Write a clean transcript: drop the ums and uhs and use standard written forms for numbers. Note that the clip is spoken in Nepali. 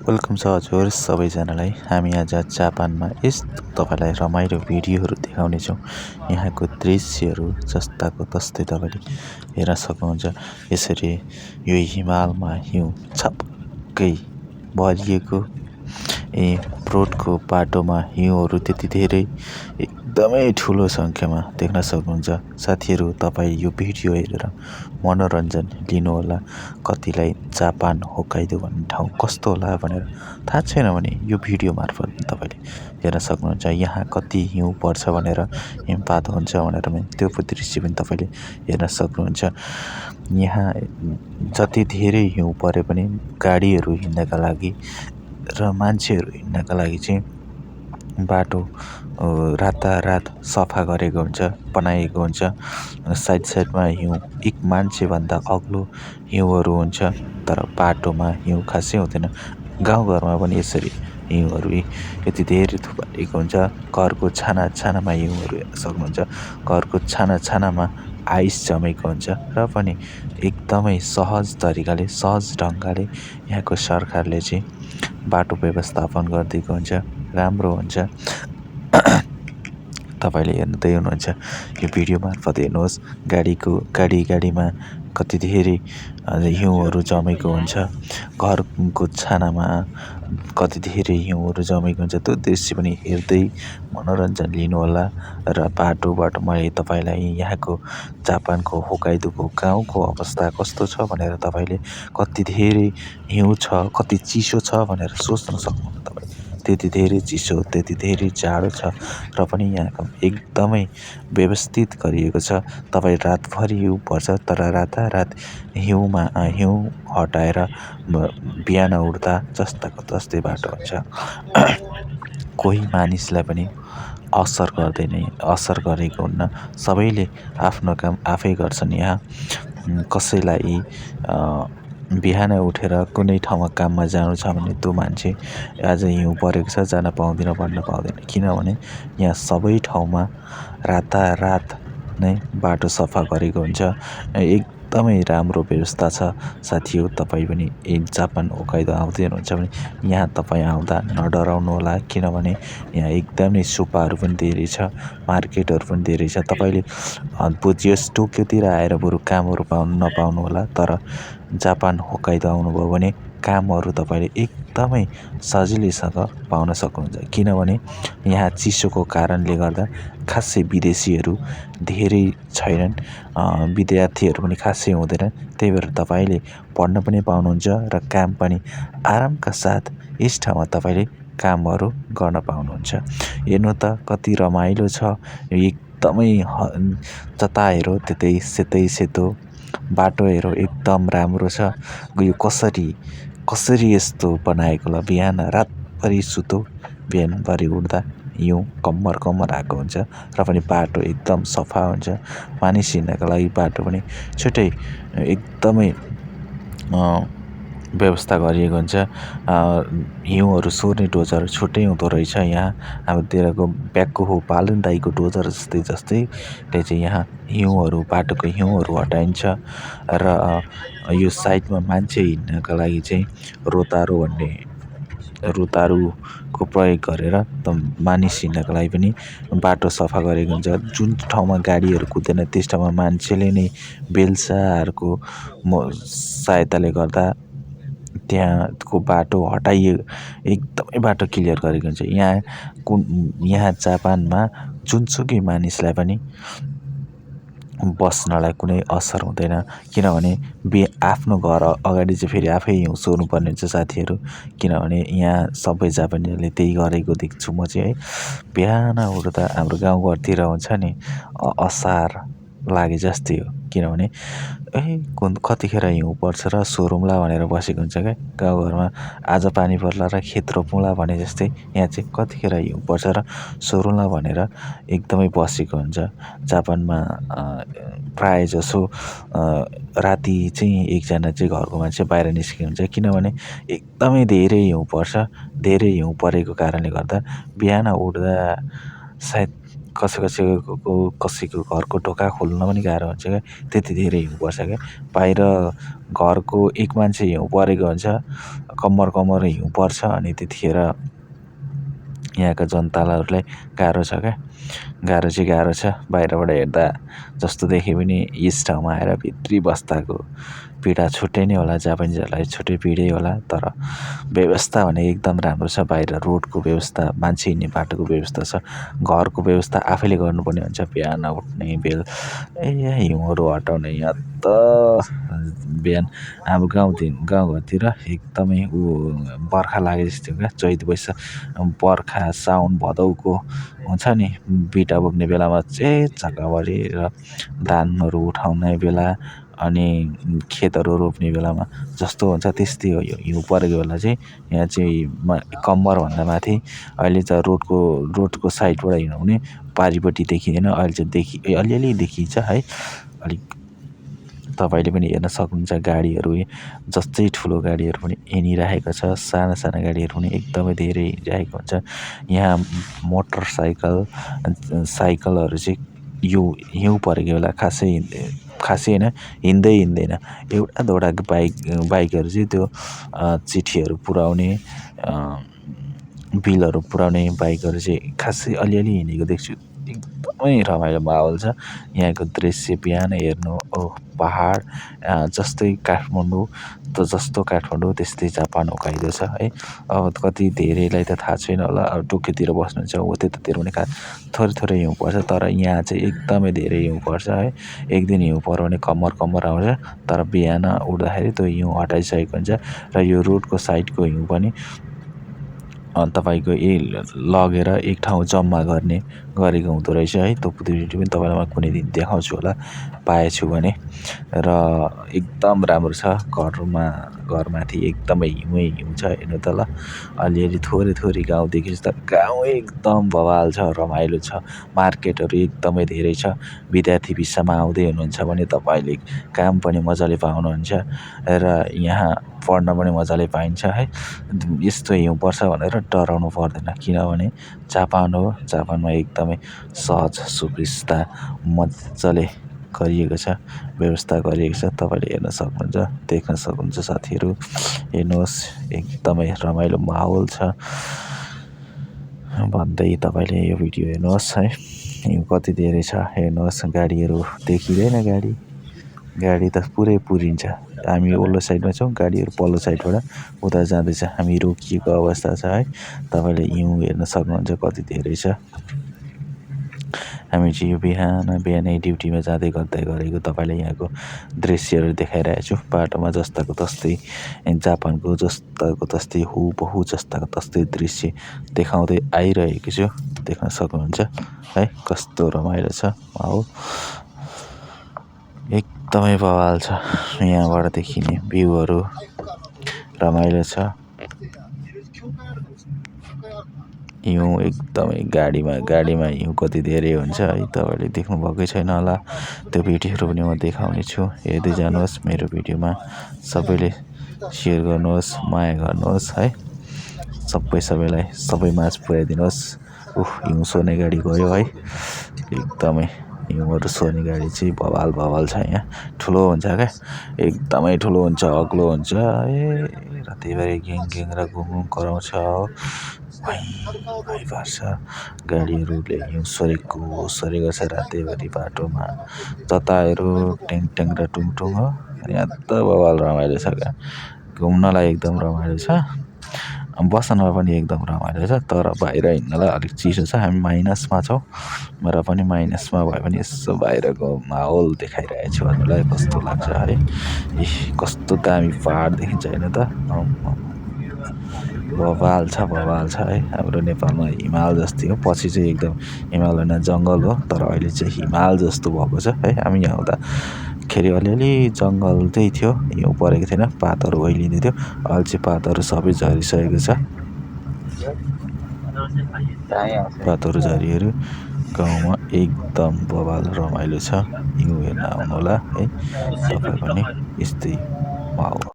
वेलकम छ हजुर सबैजनालाई। हामी आज जापानमा यस्तो तपाईँलाई रमाइलो भिडियोहरू देखाउनेछौँ। यहाँको दृश्यहरू जस्ताको तस्तै तपाईँले हेर्न सक्नुहुन्छ। यसरी यो हिमालमा हिउँ छपक्कै भरिएको रोडको बाटोमा हिउँहरू त्यति धेरै एकदमै ठुलो सङ्ख्यामा देख्न सक्नुहुन्छ। साथीहरू, तपाईँ यो भिडियो हेरेर मनोरञ्जन लिनुहोला। कतिलाई जापान होक्काइडो भन्ने ठाउँ कस्तो होला भनेर थाहा छैन भने यो भिडियो मार्फत तपाईँले हेर्न सक्नुहुन्छ। यहाँ कति हिउँ पर्छ भनेर, हिमपात हुन्छ भनेर त्यो दृश्य पनि तपाईँले हेर्न सक्नुहुन्छ। यहाँ जति धेरै हिउँ परे पनि गाडीहरू हिँड्नका लागि र मान्छेहरू हिँड्नका लागि चाहिँ बाटो रातारात सफा गरेको हुन्छ, बनाइएको हुन्छ। साइडमा हिउँ एक मान्छेभन्दा अग्लो हिउँहरू हुन्छ, तर बाटोमा हिउँ खासै हुँदैन। गाउँघरमा पनि यसरी हिउँहरू यति धेरै थुपारिएको हुन्छ। घरको छाना छानामा हिउँहरू हेर्न सक्नुहुन्छ। घरको छाना छानामा आइस जमेको हुन्छ र पनि एकदमै सहज तरिकाले, सहज ढङ्गले यहाँको सरकारले चाहिँ बाटो व्यवस्थापन गरिदिएको हुन्छ। राम्रो हुन्छ। तपाईँले हेर्दै हुनुहुन्छ, यो भिडियो मार्फत हेर्नुहोस्। गाडीमा कति धेरै हिउँहरू जमेको हुन्छ। घरको छानामा कति धेरै हिउँहरू जमेको हुन्छ। त्यो दृश्य पनि हेर्दै मनोरञ्जन लिनुहोला। र बाटोबाट मैले तपाईँलाई यहाँको जापानको होक्काइडोको गाउँको अवस्था कस्तो छ भनेर तपाईँले कति धेरै हिउँ छ, कति चिसो छ भनेर सोच्न सक्नुहुन्छ। तपाईँ त्यति धेरै चिसो, त्यति धेरै जाडो छ र पनि यहाँको एकदमै व्यवस्थित गरिएको छ। तपाईँ रातभरि हिउँ पर्छ, तर रातारात हिउँ हटाएर बिहान उठ्दा जस्ताको तस्तै बाटो हुन्छ। कोही मानिसलाई पनि असर गरेको हुन्न। सबैले आफ्नो काम आफै गर्छन्। यहाँ कसैलाई बिहान उठेर कुनै ठाउँमा काममा जानु छ भने त्यो मान्छे आज हिउँ परेको छ, जान पाउँदिन भन्न पाउँदैन। किनभने यहाँ सबै ठाउँमा रातारात नै बाटो सफा गरेको हुन्छ। एकदमै राम्रो व्यवस्था छ। साथीहरू, तपाईँ पनि जापान होक्काइडो आउँदै हुनुहुन्छ भने यहाँ तपाईँ आउँदा नडराउनु होला। किनभने यहाँ एकदमै सुक्खाहरू पनि धेरै छ, मार्केटहरू पनि धेरै छ। तपाईँले बुझियोस् टोकियोतिर आएर बरु कामहरू नपाउनु होला, तर जापान होक्काइडो आउनुभयो भने कामहरू तपाईँले एकदमै सजिलैसँग पाउन सक्नुहुन्छ। किनभने यहाँ चिसोको कारणले गर्दा खासै विदेशीहरू धेरै छैनन्, विद्यार्थीहरू पनि खासै हुँदैन। त्यही भएर तपाईँले पढ्न पनि पाउनुहुन्छ र काम पनि आरामका साथ यस ठाउँमा तपाईँले कामहरू गर्न पाउनुहुन्छ। हेर्नु त कति रमाइलो छ। एकदमै जता हेऱ्यो त्यतै सेतो बाटो हेऱ्यो एकदम राम्रो छ। यो कसरी यस्तो बनाएको होला। बिहान रातभरि सुतो, बिहानभरि उठ्दा हिउँ कम्मर आएको हुन्छ र पनि बाटो एकदम सफा हुन्छ। मानिस हिँड्नका लागि बाटो पनि छुट्टै एकदमै व्यवस्था गरिएको हुन्छ। हिउँहरू सोर्ने डोजर छुट्टै हुँदो रहेछ। यहाँ हाम्रोतिरको ब्याकहो पालन दाईको डोजर जस्तैले चाहिँ यहाँ बाटोको हिउँहरू हटाइन्छ। र यो साइडमा मान्छे हिँड्नका लागि चाहिँ रोतारुको प्रयोग गरेर मानिस हिँड्नका लागि पनि बाटो सफा गरेको हुन्छ। जुन ठाउँमा गाडीहरू कुद्दैन त्यस ठाउँमा मान्छेले नै बेल्चाहरूको सहायताले गर्दा त्यहाँको बाटो हटाइयो, एकदमै बाटो क्लियर गरेको हुन्छ। यहाँ जापानमा जुनसुकै मानिसलाई पनि बस्नलाई कुनै असर हुँदैन। किनभने आफ्नो घर अगाडि चाहिँ फेरि आफै हिउँ सोर्नुपर्ने हुन्छ साथीहरू। किनभने यहाँ सबै जापानीहरूले त्यही गरेको देख्छु म चाहिँ है। बिहान उठ्दा हाम्रो गाउँघरतिर हुन्छ नि, असार लागे जस्तै हो। किनभने कतिखेर हिउँ पर्छ र सोरौँला भनेर बसेको हुन्छ क्या गाउँघरमा। आज पानी पर्ला र खेत रोपौँला भने जस्तै यहाँ चाहिँ कतिखेर हिउँ पर्छ र सोरौँला भनेर एकदमै बसेको हुन्छ। जापानमा प्रायःजसो राति चाहिँ एकजना चाहिँ घरको मान्छे बाहिर निस्केको हुन्छ। किनभने एकदमै धेरै हिउँ पर्छ। धेरै हिउँ परेको कारणले गर्दा बिहान उठ्दा सायद कसैको घरको ढोका खोल्न पनि गाह्रो हुन्छ क्या, त्यति धेरै हिउँ पर्छ क्या। बाहिर घरको एक मान्छे हिउँ परेको हुन्छ, कम्मर हिउँ पर्छ, अनि त्यतिखेर यहाँका जनताहरूलाई गाह्रो छ क्या, गाह्रो छ। बाहिरबाट हेर्दा जस्तो देखे पनि यस ठाउँमा आएर भित्री बस्दाको पीडा छुट्टै नै होला, जापानिजहरूलाई छुट्टै पीडै होला। तर व्यवस्था भने एकदम राम्रो छ, बाहिर रोडको व्यवस्था, मान्छे हिँड्ने बाटोको व्यवस्था छ, घरको व्यवस्था आफैले गर्नुपर्ने हुन्छ। बिहान उठ्ने हिउँहरू हटाउने, यहाँ त बिहान हाम्रो गाउँघरतिर एकदमै बर्खा लागे जस्तो क्या, चैत वैशाख बर्खा साउन भदौको हुन्छ नि, बिटा बोक्ने बेलामा चकाभरि र धानहरू उठाउने बेला अनि खेतहरू रोप्ने बेलामा जस्तो हुन्छ त्यस्तै हो। यो हिउँ परेको बेला चाहिँ यहाँ चाहिँ कम्मरभन्दा माथि अहिले त रोडको साइडबाट हिँड्यो भने पारिपट्टि देखिँदैन, अहिले चाहिँ अलिअलि देखिन्छ है। अलिक तपाईँले पनि हेर्न सक्नुहुन्छ, गाडीहरू जस्तै ठुलो गाडीहरू पनि हिँडिरहेको छ, साना साना गाडीहरू पनि एकदमै धेरै हिँडिरहेको हुन्छ। यहाँ साइकलहरू चाहिँ यो हिउँ परेको बेला खासै होइन, हिँड्दैन। एउटा दुईवटा बाइकहरू चाहिँ त्यो चिठीहरू पुर्याउने, बिलहरू पुर्याउने बाइकहरू चाहिँ खासै अलिअलि हिँडेको देख्छु। एकदमै रमाइलो माहौल छ यहाँको दृश्य। बिहान हेर्नु पहाड जस्तै काठमाडौँ त्यस्तै जापान होक्काइडो छ है। अब कति धेरैलाई त थाहा छैन होला, अब टोकियोतिर बस्नुहुन्छ हो त्यतातिर पनि थोरै हिउँ पर्छ, तर यहाँ चाहिँ एकदमै धेरै हिउँ पर्छ है। एक दिन हिउँ पऱ्यो भने कम्मर आउँछ, तर बिहान उठ्दाखेरि त्यो हिउँ हटाइसकेको हुन्छ। र यो रोडको साइडको हिउँ पनि तपाईँको लगेर एक ठाउँ जम्मा गरेको हुँदो रहेछ है। त्यो भिडियो पनि तपाईँलाई म कुनै दिन देखाउँछु होला पाएछु भने। र एकदम राम्रो छ, घरमाथि एकदमै हिउँ छ। हेर्नु त ल, अलिअलि थोरै गाउँ देखिन्छ, तर गाउँ एकदम बवाल छ, रमाइलो छ। मार्केटहरू एकदमै धेरै छ। विद्यार्थी भिसामा आउँदै हुनुहुन्छ भने तपाईँले काम पनि मजाले पाउनुहुन्छ र यहाँ पढ्न पनि मजाले पाइन्छ है। यस्तो हिउँ पर्छ भनेर डराउनु पर्दैन, किनभने जापान हो, जापानमा एकदमै सहज सुविस्ता मजाले गरिएको छ, व्यवस्था गरिएको छ। तपाईँले हेर्न सक्नुहुन्छ, देख्न सक्नुहुन्छ साथीहरू, हेर्नुहोस् एकदमै रमाइलो माहौल छ भन्दै तपाईँले यो भिडियो हेर्नुहोस् है। हिउँ कति धेरै छ हेर्नुहोस्, गाडीहरू देखिँदैन, गाडी त पुरै पुरिन्छ। हामी वल्लो साइडमा छौँ, गाडीहरू पल्लो साइडबाट उता जाँदैछ, हामी रोकिएको अवस्था छ है। तपाईँले हिउँ हेर्न सक्नुहुन्छ कति धेरै छ। हामी चाहिँ यो बिहानै ड्युटीमा जाँदै गरेको तपाईँलाई यहाँको दृश्यहरू देखाइरहेको छु। बाटोमा जस्ताको तस्तै जापानको जस्ताको तस्तै हुबहु जस्ताको तस्तै दृश्य देखाउँदै आइरहेको छु, देख्न सक्नुहुन्छ है। कस्तो रमाइलो छ माहौल, एकदमै बवाल छ। यहाँबाट देखिने भ्यूहरू रमाइलो छ। हिउँ एकदमै गाडीमा हिउँ कति धेरै हुन्छ है, तपाईँले देख्नुभएकै छैन होला। त्यो भिडियोहरू पनि म देखाउने छु, हेर्दै जानुहोस् मेरो भिडियोमा। सबैले सेयर गर्नुहोस्, माया गर्नुहोस् है। सबैलाई सबैमाझ पुर्याइदिनुहोस्। हिउँ सोर्ने गाडी गयो है, एकदमै हिउँहरू सोर्ने गाडी चाहिँ बवाल छ। यहाँ ठुलो हुन्छ क्या, एकदमै ठुलो हुन्छ, अग्लो हुन्छ। रातिभरि घ्याङ र घुङ कराउँछ, भइपर्छ। गाडीहरूले हिउँ सोरेको छ रातैभरि बाटोमा, जताहरू ट्याङ र टुङटुङ हो। यहाँ त बवाल रमाइलो छ क्या, घुम्नलाई एकदम रमाइलो छ, बस्नमा पनि एकदम रमाइलो छ। तर बाहिर हिँड्नलाई अलिक चिसो छ, हामी माइनसमा छौँ, र पनि माइनसमा भए पनि यसो बाहिरको माहौल देखाइरहेको छु हजुरलाई, कस्तो लाग्छ है। कस्तो दामी पहाड देखिन्छ होइन त, बवाल छ है। हाम्रो नेपालमा हिमाल जस्तै हो, पछि चाहिँ एकदम हिमाल होइन जङ्गल हो, तर अहिले चाहिँ हिमाल जस्तो भएको छ है। हामी यहाँ आउँदाखेरि अलिअलि जङ्गल चाहिँ थियो, हिउँ परेको थिएन, पातहरू ओइलिँदै थियो। अहिले चाहिँ पातहरू सबै झरिसकेको छ, पातहरू झरीहरू। गाउँमा एकदम बवाल रमाइलो छ, हिउँ हेर्न आउनुहोला है तपाईँ पनि। यस्तै माहौल।